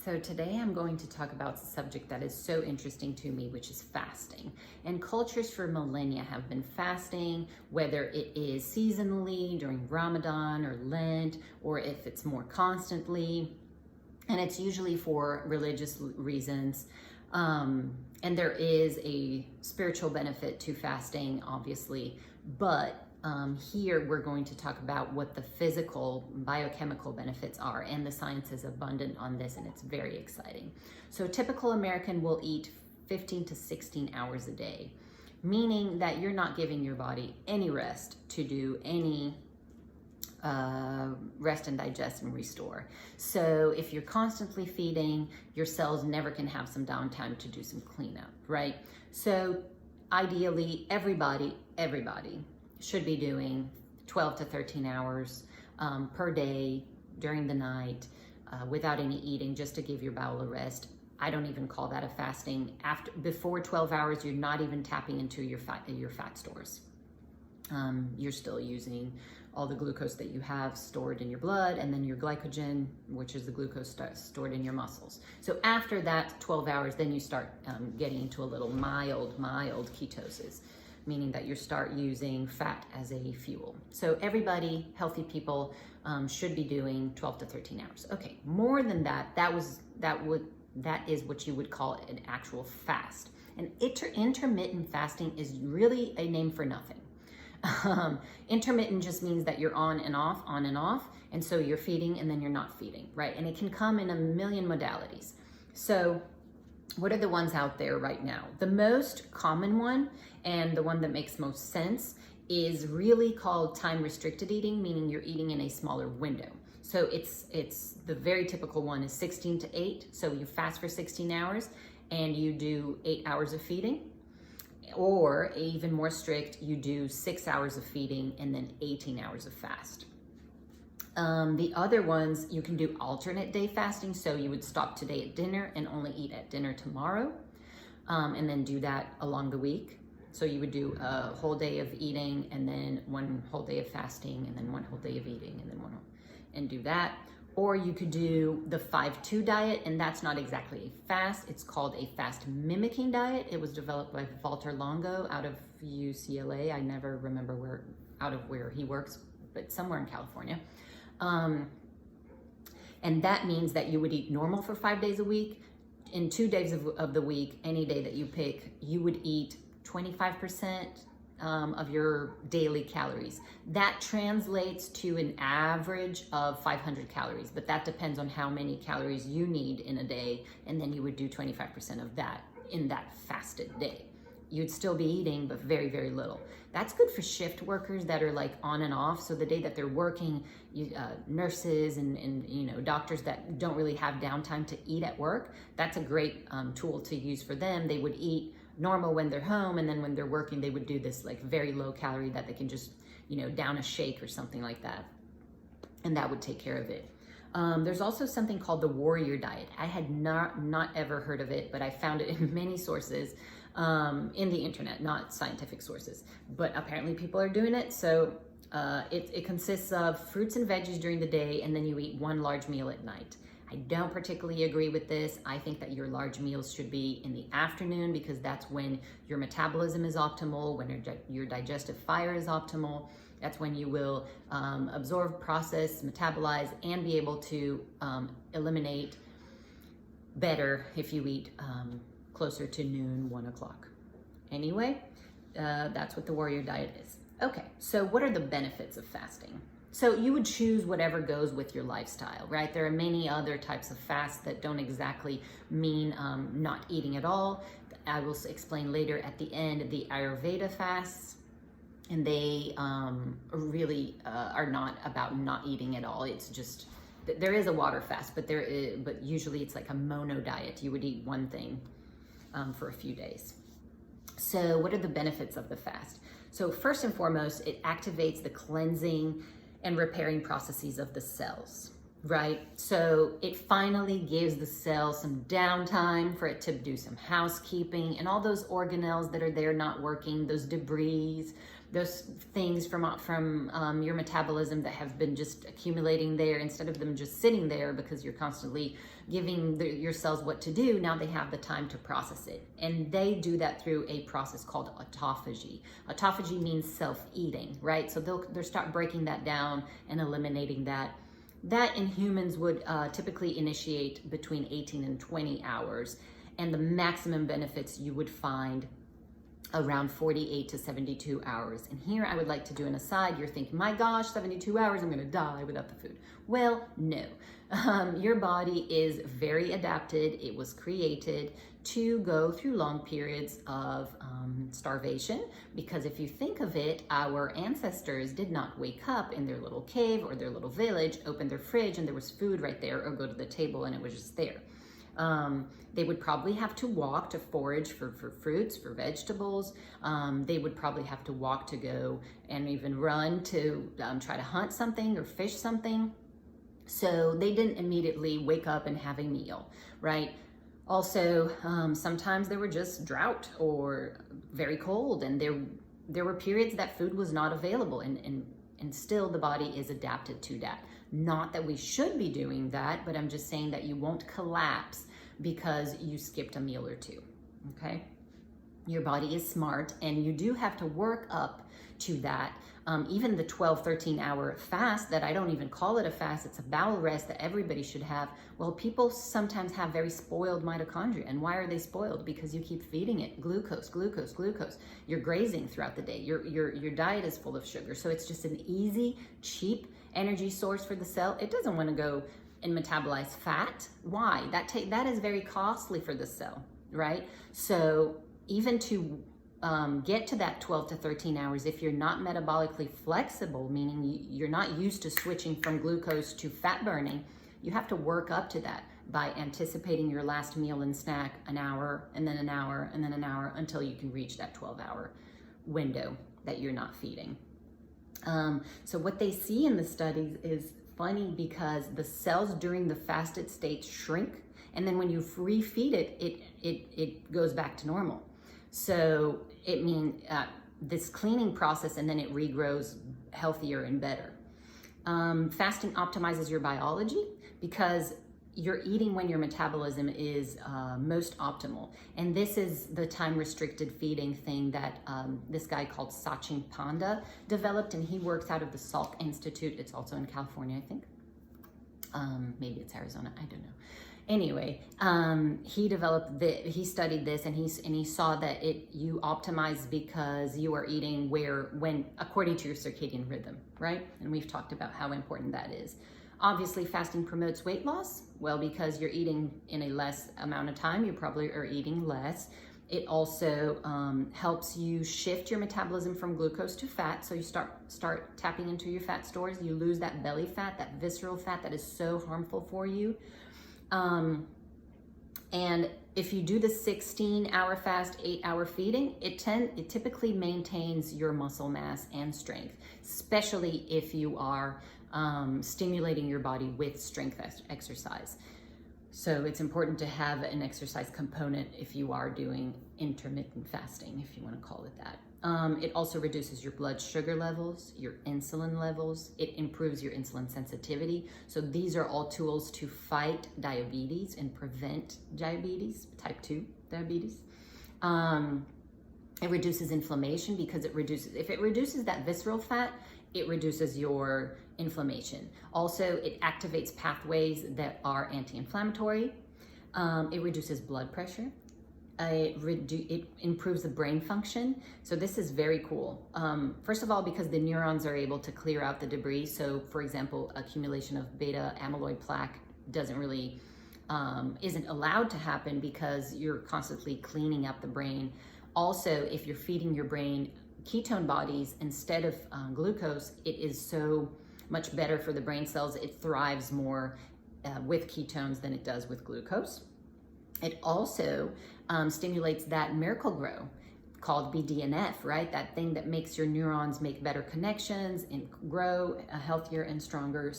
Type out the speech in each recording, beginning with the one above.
So today I'm going to talk about a subject that is so interesting to me, which is fasting. And cultures for millennia have been fasting, whether it is seasonally during Ramadan or Lent, or if it's more constantly. And it's usually for religious reasons. And there is a spiritual benefit to fasting, obviously, but here we're going to talk about what the physical biochemical benefits are, and the science is abundant on this, and it's very exciting. So a typical American will eat 15 to 16 hours a day, meaning that you're not giving your body any rest to do any rest and digest and restore. So if you're constantly feeding, your cells never can have some downtime to do some cleanup, right? So ideally, everybody should be doing 12 to 13 hours per day during the night without any eating, just to give your bowel a rest. I don't even call that a fasting. Before 12 hours, you're not even tapping into your fat stores. You're still using all the glucose that you have stored in your blood, and then your glycogen, which is the glucose stored in your muscles. So after that 12 hours, then you start getting into a little mild ketosis, meaning that you start using fat as a fuel. So everybody, healthy people, should be doing 12 to 13 hours. Okay, more than that, that is what you would call an actual fast. And intermittent fasting is really a name for nothing. Intermittent just means that you're on and off, and so you're feeding and then you're not feeding, right? And it can come in a million modalities. So what are the ones out there right now? The most common one, and the one that makes most sense, is really called time restricted eating, meaning you're eating in a smaller window. So it's the very typical one is 16 to 8. So you fast for 16 hours and you do 8 hours of feeding. Or even more strict, you do 6 hours of feeding and then 18 hours of fast. The other ones, you can do alternate day fasting. So you would stop today at dinner and only eat at dinner tomorrow, and then do that along the week. So you would do a whole day of eating and then one whole day of fasting and then one whole day of eating and then and do that. Or you could do the 5-2 diet, and that's not exactly a fast. It's called a fast mimicking diet. It was developed by Valter Longo out of UCLA. I never remember where he works, but somewhere in California. And that means that you would eat normal for 5 days a week. In 2 days of the week, any day that you pick, you would eat 25% of your daily calories. That translates to an average of 500 calories, but that depends on how many calories you need in a day, and then you would do 25% of that in that fasted day. You'd still be eating, but very, very little. That's good for shift workers that are like on and off. So the day that they're working, nurses and doctors that don't really have downtime to eat at work, that's a great tool to use for them. They would eat normal when they're home, and then when they're working, they would do this like very low calorie that they can just down a shake or something like that, and that would take care of it. There's also something called the warrior diet. I had not ever heard of it, but I found it in many sources in the internet, not scientific sources, but apparently people are doing it. So it consists of fruits and veggies during the day, and then you eat one large meal at night. I don't particularly agree with this. I think that your large meals should be in the afternoon, because that's when your metabolism is optimal, when your digestive fire is optimal. That's when you will absorb, process, metabolize, and be able to eliminate better if you eat closer to noon, 1 o'clock. Anyway, that's what the warrior diet is. Okay, so what are the benefits of fasting? So you would choose whatever goes with your lifestyle, right? There are many other types of fasts that don't exactly mean not eating at all. I will explain later at the end the Ayurveda fasts, and they really are not about not eating at all. It's just, there is a water fast, but usually it's like a mono diet. You would eat one thing for a few days. So what are the benefits of the fast? So first and foremost, it activates the cleansing and repairing processes of the cells, right? So it finally gives the cell some downtime for it to do some housekeeping, and all those organelles that are there not working, those debris, those things from your metabolism that have been just accumulating there, instead of them just sitting there because you're constantly giving your cells what to do. Now they have the time to process it, and they do that through a process called autophagy. Autophagy means self-eating, right? So they'll start breaking that down and eliminating that. That in humans would typically initiate between 18 and 20 hours, and the maximum benefits you would find around 48 to 72 hours. And here I would like to do an aside. You're thinking, my gosh, 72 hours, I'm gonna die without the food. Well, no. Your body is very adapted. It was created to go through long periods of starvation, because if you think of it, our ancestors did not wake up in their little cave or their little village, open their fridge and there was food right there, or go to the table and it was just there. They would probably have to walk to forage for fruits, for vegetables. They would probably have to walk to go and even run to try to hunt something or fish something. So they didn't immediately wake up and have a meal, right? Also, sometimes there were just drought or very cold, and there were periods that food was not available, and still the body is adapted to that. Not that we should be doing that, but I'm just saying that you won't collapse because you skipped a meal or two, okay? Your body is smart, and you do have to work up to that. Even the 12, 13 hour fast, that I don't even call it a fast, it's a bowel rest that everybody should have. Well, people sometimes have very spoiled mitochondria. And why are they spoiled? Because you keep feeding it glucose, glucose, glucose. You're grazing throughout the day. Your diet is full of sugar. So it's just an easy, cheap energy source for the cell. It doesn't want to go and metabolize fat. Why? That is very costly for the cell, right? So even to get to that 12 to 13 hours, if you're not metabolically flexible, meaning you're not used to switching from glucose to fat burning, you have to work up to that by anticipating your last meal and snack an hour, and then an hour, and then an hour, until you can reach that 12-hour window that you're not feeding. So what they see in the studies is funny, because the cells during the fasted state shrink, and then when you refeed it, it goes back to normal. So it means this cleaning process, and then it regrows healthier and better. Fasting optimizes your biology, because you're eating when your metabolism is most optimal. And this is the time-restricted feeding thing that this guy called Sachin Panda developed, and he works out of the Salk Institute. It's also in California, I think. Maybe it's Arizona, I don't know. Anyway, he studied this, and he saw that you optimize because you are eating when according to your circadian rhythm, right? And we've talked about how important that is. Obviously, fasting promotes weight loss. Well, because you're eating in a less amount of time, you probably are eating less. It also helps you shift your metabolism from glucose to fat. So you start tapping into your fat stores. You lose that belly fat, that visceral fat that is so harmful for you. And if you do the 16-hour fast, 8-hour feeding, it typically maintains your muscle mass and strength, especially if you are stimulating your body with strength exercise. So it's important to have an exercise component if you are doing intermittent fasting, if you want to call it that. It also reduces your blood sugar levels, your insulin levels. It improves your insulin sensitivity. So these are all tools to fight diabetes and prevent diabetes, type 2 diabetes. It reduces inflammation, because if it reduces that visceral fat, it reduces your inflammation. Also, it activates pathways that are anti-inflammatory. It reduces blood pressure. It improves the brain function. So this is very cool. First of all, because the neurons are able to clear out the debris. So for example, accumulation of beta amyloid plaque isn't allowed to happen, because you're constantly cleaning up the brain. Also, if you're feeding your brain ketone bodies instead of glucose, it is so much better for the brain cells. It thrives more with ketones than it does with glucose. It also stimulates that Miracle-Gro called BDNF, right? That thing that makes your neurons make better connections and grow healthier and stronger.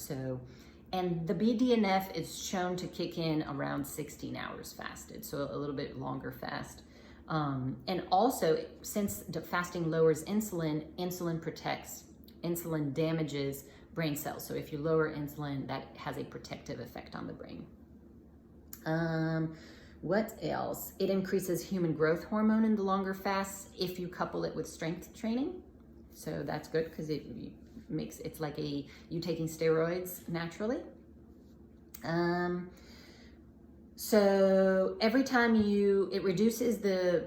And the BDNF is shown to kick in around 16 hours fasted, so a little bit longer fast. And also, since fasting lowers insulin, insulin damages brain cells. So if you lower insulin, that has a protective effect on the brain. What else? It increases human growth hormone in the longer fasts if you couple it with strength training. So that's good because it's like you taking steroids naturally. So every time it reduces the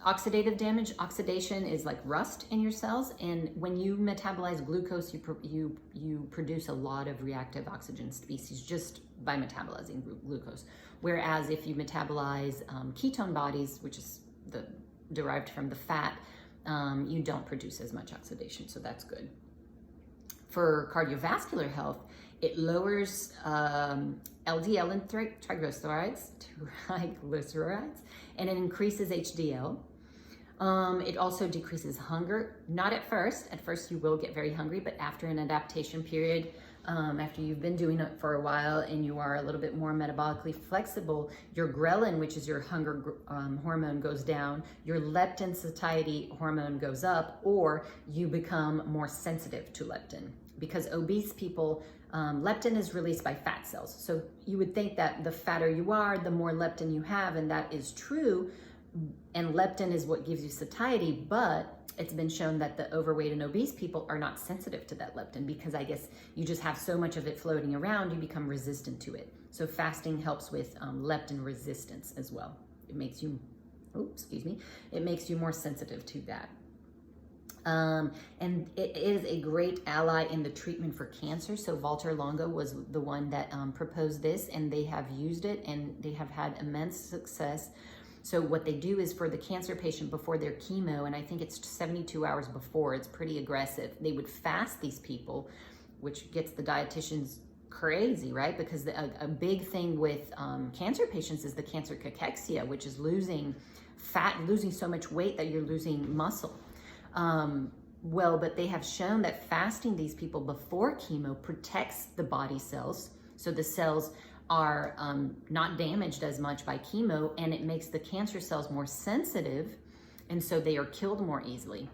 oxidative damage. Oxidation is like rust in your cells, and when you metabolize glucose, you produce a lot of reactive oxygen species just by metabolizing glucose. Whereas if you metabolize ketone bodies, which is derived from the fat, you don't produce as much oxidation, so that's good. For cardiovascular health, it lowers LDL and triglycerides, and it increases HDL. It also decreases hunger, not at first. At first you will get very hungry, but after an adaptation period, after you've been doing it for a while and you are a little bit more metabolically flexible, your ghrelin, which is your hunger hormone, goes down, your leptin satiety hormone goes up, or you become more sensitive to leptin. Because obese people, leptin is released by fat cells. So you would think that the fatter you are, the more leptin you have, and that is true. And leptin is what gives you satiety, but it's been shown that the overweight and obese people are not sensitive to that leptin because I guess you just have so much of it floating around, you become resistant to it. So fasting helps with leptin resistance as well. It makes you, it makes you more sensitive to that. And it is a great ally in the treatment for cancer. So Walter Longo was the one that proposed this, and they have used it and they have had immense success. So what they do is for the cancer patient before their chemo, and I think it's 72 hours before, it's pretty aggressive, they would fast these people, which gets the dietitians crazy, right? Because a big thing with cancer patients is the cancer cachexia, which is losing fat, losing so much weight that you're losing muscle. But they have shown that fasting these people before chemo protects the body cells. So the cells are not damaged as much by chemo, and it makes the cancer cells more sensitive, and so they are killed more easily.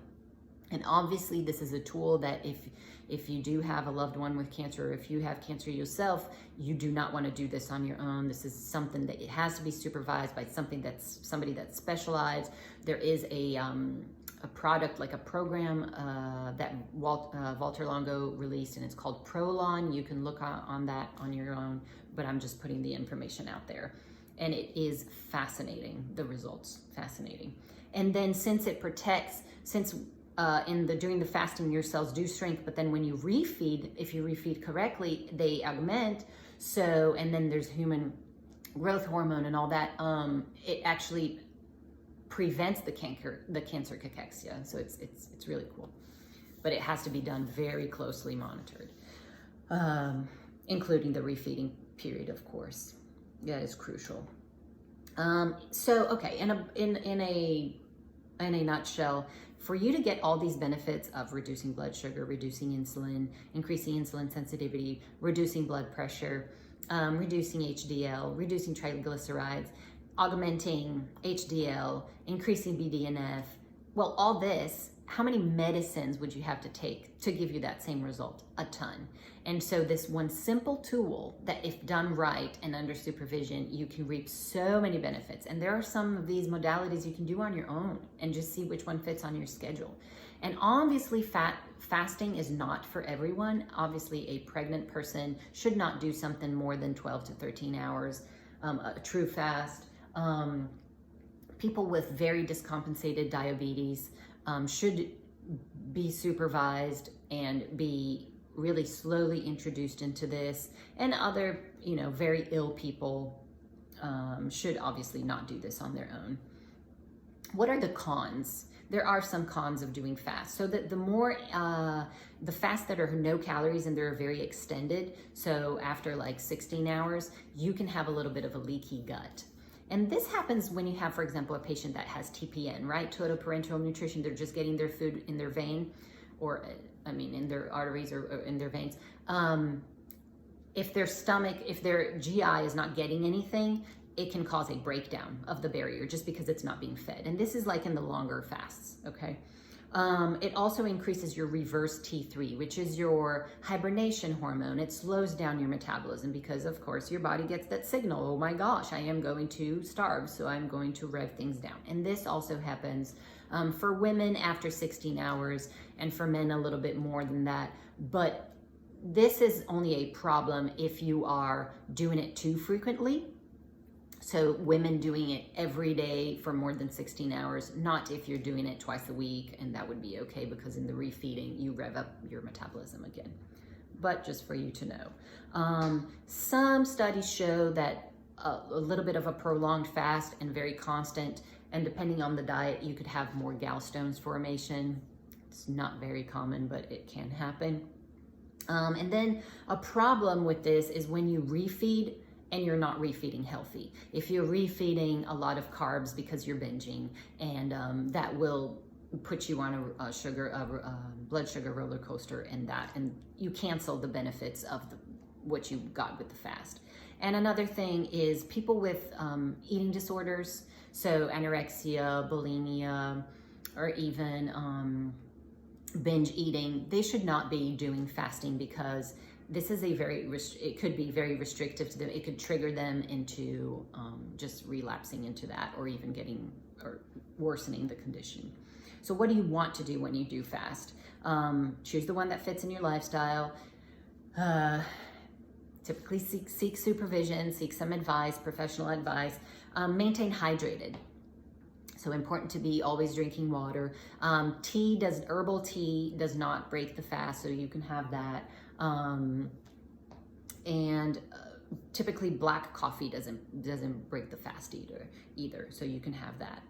And obviously this is a tool that if you do have a loved one with cancer, or if you have cancer yourself, you do not want to do this on your own. This is something that it has to be supervised by somebody that's specialized. There is a product, like a program that Walter Longo released, and it's called Prolon. You can look on that on your own, but I'm just putting the information out there. And it is fascinating, the results, fascinating. And then since it protects, during the fasting, your cells do shrink, but then when you refeed, if you refeed correctly, they augment. So, and then there's human growth hormone and all that, it actually prevents the cancer cachexia. So it's really cool, but it has to be done very closely monitored, including the refeeding period, of course. That is crucial. So okay, in a nutshell, for you to get all these benefits of reducing blood sugar, reducing insulin, increasing insulin sensitivity, reducing blood pressure, reducing HDL, reducing triglycerides, augmenting HDL, increasing BDNF, well, all this, how many medicines would you have to take to give you that same result? A ton. And so this one simple tool that, if done right and under supervision, you can reap so many benefits. And there are some of these modalities you can do on your own and just see which one fits on your schedule. And obviously fasting is not for everyone. Obviously a pregnant person should not do something more than 12 to 13 hours, a true fast. People with very discompensated diabetes should be supervised and be really slowly introduced into this, and other, very ill people should obviously not do this on their own. What are the cons? There are some cons of doing fast. So that the more, the fasts that are no calories and they're very extended, so after like 16 hours, you can have a little bit of a leaky gut. And this happens when you have, for example, a patient that has TPN, right? Total parenteral nutrition. They're just getting their food in their vein, or in their arteries or in their veins. If their GI is not getting anything, it can cause a breakdown of the barrier just because it's not being fed. And this is like in the longer fasts, okay? It also increases your reverse T3, which is your hibernation hormone. It slows down your metabolism because, of course, your body gets that signal, oh my gosh, I am going to starve, so I'm going to rev things down. And this also happens for women after 16 hours and for men a little bit more than that. But this is only a problem if you are doing it too frequently. So women doing it every day for more than 16 hours, not if you're doing it twice a week, and that would be okay because in the refeeding, you rev up your metabolism again. But just for you to know. Some studies show that a little bit of a prolonged fast and very constant, and depending on the diet, you could have more gallstones formation. It's not very common, but it can happen. And then a problem with this is when you refeed and you're not refeeding healthy. If you're refeeding a lot of carbs because you're binging, and that will put you on a blood sugar roller coaster, and you cancel the benefits of what you got with the fast. And another thing is people with eating disorders, so anorexia, bulimia, or even binge eating, they should not be doing fasting because this is it could be very restrictive to them. It could trigger them into just relapsing into that, or even worsening the condition. So what do you want to do when you do fast? Choose the one that fits in your lifestyle. Typically seek supervision, seek some advice, professional advice. Maintain hydrated. So important to be always drinking water. Herbal tea does not break the fast, so you can have that. Typically black coffee doesn't break the fast either, so you can have that.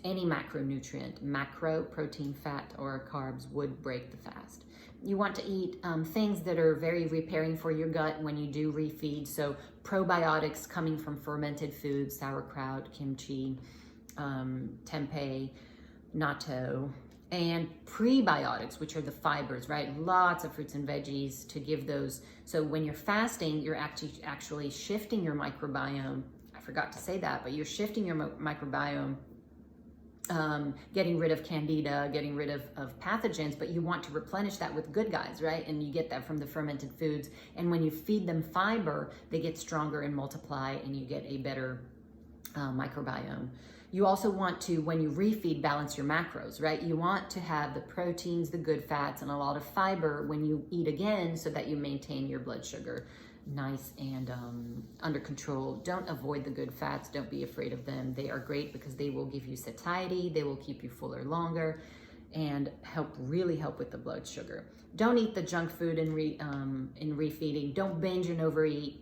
Any macronutrient, macro, protein, fat, or carbs would break the fast. You want to eat things that are very repairing for your gut when you do refeed. So probiotics coming from fermented foods, sauerkraut, kimchi, tempeh, natto, and prebiotics, which are the fibers, right? Lots of fruits and veggies to give those. So when you're fasting, you're actually shifting your microbiome. I forgot to say that, but you're shifting your microbiome, getting rid of candida, getting rid of pathogens, but you want to replenish that with good guys, right? And you get that from the fermented foods. And when you feed them fiber, they get stronger and multiply, and you get a better microbiome. You also want to, when you refeed, balance your macros, right? You want to have the proteins, the good fats, and a lot of fiber when you eat again so that you maintain your blood sugar nice and under control. Don't avoid the good fats. Don't be afraid of them. They are great because they will give you satiety. They will keep you fuller longer and really help with the blood sugar. Don't eat the junk food in refeeding. Don't binge and overeat.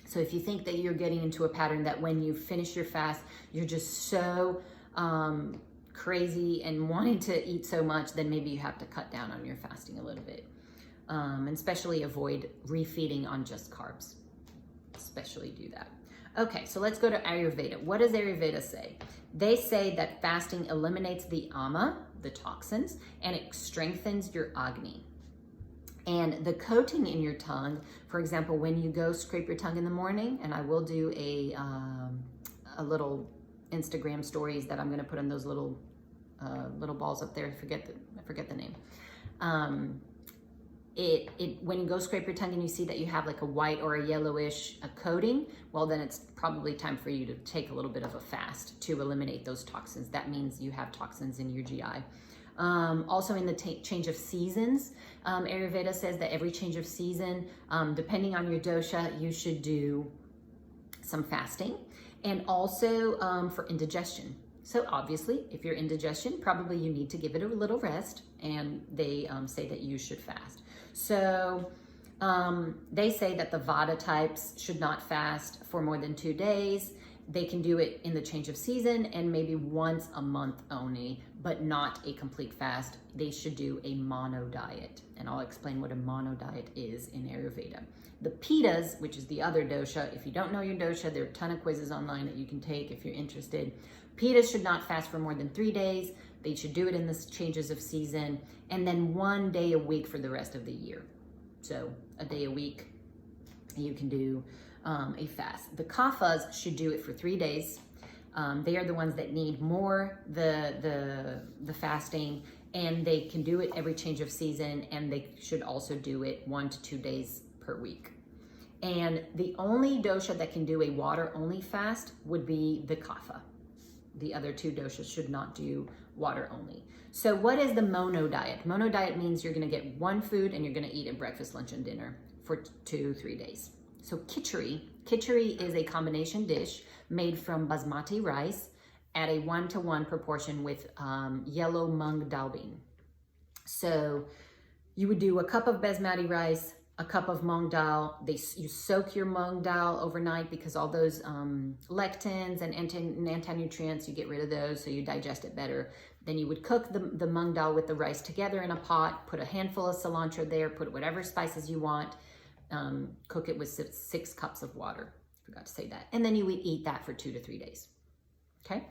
So if you think that you're getting into a pattern that when you finish your fast, you're just so crazy and wanting to eat so much, then maybe you have to cut down on your fasting a little bit. And especially avoid refeeding on just carbs. Especially do that. Okay, so let's go to Ayurveda. What does Ayurveda say? They say that fasting eliminates the ama, the toxins, and it strengthens your Agni. And the coating in your tongue, for example, when you go scrape your tongue in the morning, and I will do a little Instagram stories that I'm going to put on those little balls up there. I forget the name. When you go scrape your tongue and you see that you have like a white or a yellowish coating, well, then it's probably time for you to take a little bit of a fast to eliminate those toxins. That means you have toxins in your GI. Also in the change of seasons, Ayurveda says that every change of season, depending on your dosha, you should do some fasting, and also for indigestion. So obviously, if you're indigestion, probably you need to give it a little rest, and they say that you should fast. So they say that the Vata types should not fast for more than 2 days. They can do it in the change of season and maybe once a month only, but not a complete fast. They should do a mono diet, and I'll explain what a mono diet is in Ayurveda. The Pittas, which is the other dosha, if you don't know your dosha, there are a ton of quizzes online that you can take if you're interested. Pittas should not fast for more than 3 days. They should do it in the changes of season, and then 1 day a week for the rest of the year. So a day a week you can do a fast. The kaphas should do it for 3 days. They are the ones that need more the fasting, and they can do it every change of season, and they should also do it 1 to 2 days per week. And the only dosha that can do a water only fast would be the kapha. The other 2 doshas should not do water only. So what is the mono diet? Mono diet means you're going to get one food and you're going to eat at breakfast, lunch, and dinner for 2-3 days. So khichdi is a combination dish made from basmati rice at a 1-to-1 proportion with yellow mung dal bean. So you would do a cup of basmati rice, a cup of mung dal. You soak your mung dal overnight because all those lectins and anti-nutrients, you get rid of those so you digest it better. Then you would cook the mung dal with the rice together in a pot, put a handful of cilantro there, put whatever spices you want, cook it with 6 cups of water. Forgot to say that. And then you would eat that for 2 to 3 days. Okay?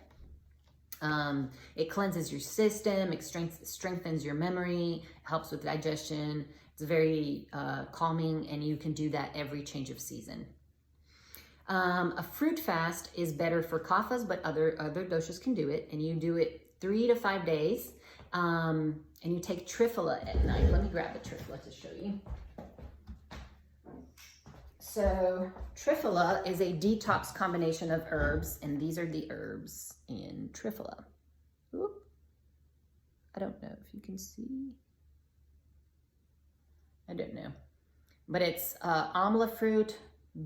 It cleanses your system, it strengthens your memory, helps with digestion. It's very calming, and you can do that every change of season. A fruit fast is better for kaphas, but other doshas can do it, and you do it 3 to 5 days, and you take triphala at night. Let me grab the triphala to show you. So triphala is a detox combination of herbs, and these are the herbs in triphala. Oop. I don't know if you can see. I don't know. But it's amla fruit,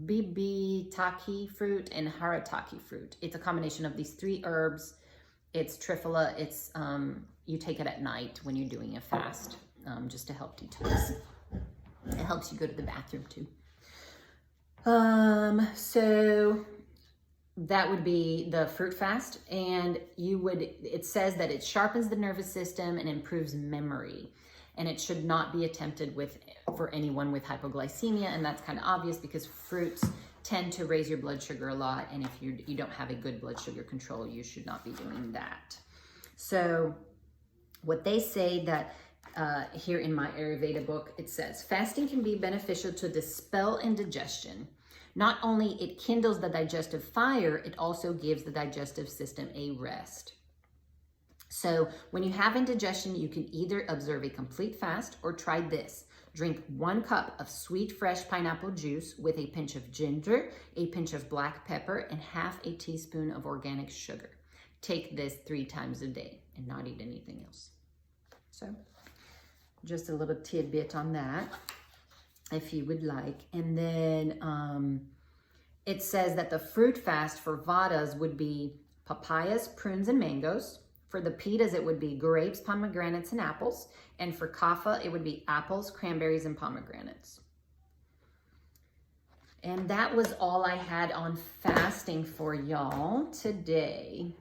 bibitaki fruit, and harataki fruit. It's a combination of these 3 herbs. It's triphala. It's you take it at night when you're doing a fast, just to help detox. It helps you go to the bathroom too. So that would be the fruit fast, and it says that it sharpens the nervous system and improves memory, and it should not be attempted for anyone with hypoglycemia, and that's kind of obvious because fruits tend to raise your blood sugar a lot, and if you don't have a good blood sugar control, you should not be doing that. So what they say that here in my Ayurveda book, it says, fasting can be beneficial to dispel indigestion. Not only it kindles the digestive fire, it also gives the digestive system a rest. So when you have indigestion, you can either observe a complete fast or try this. Drink 1 cup of sweet, fresh pineapple juice with a pinch of ginger, a pinch of black pepper, and half a teaspoon of organic sugar. Take this 3 times a day and not eat anything else. So just a little tidbit on that, if you would like. And then it says that the fruit fast for vadas would be papayas, prunes, and mangoes. For the pitas, it would be grapes, pomegranates, and apples. And for kapha, it would be apples, cranberries, and pomegranates. And that was all I had on fasting for y'all today.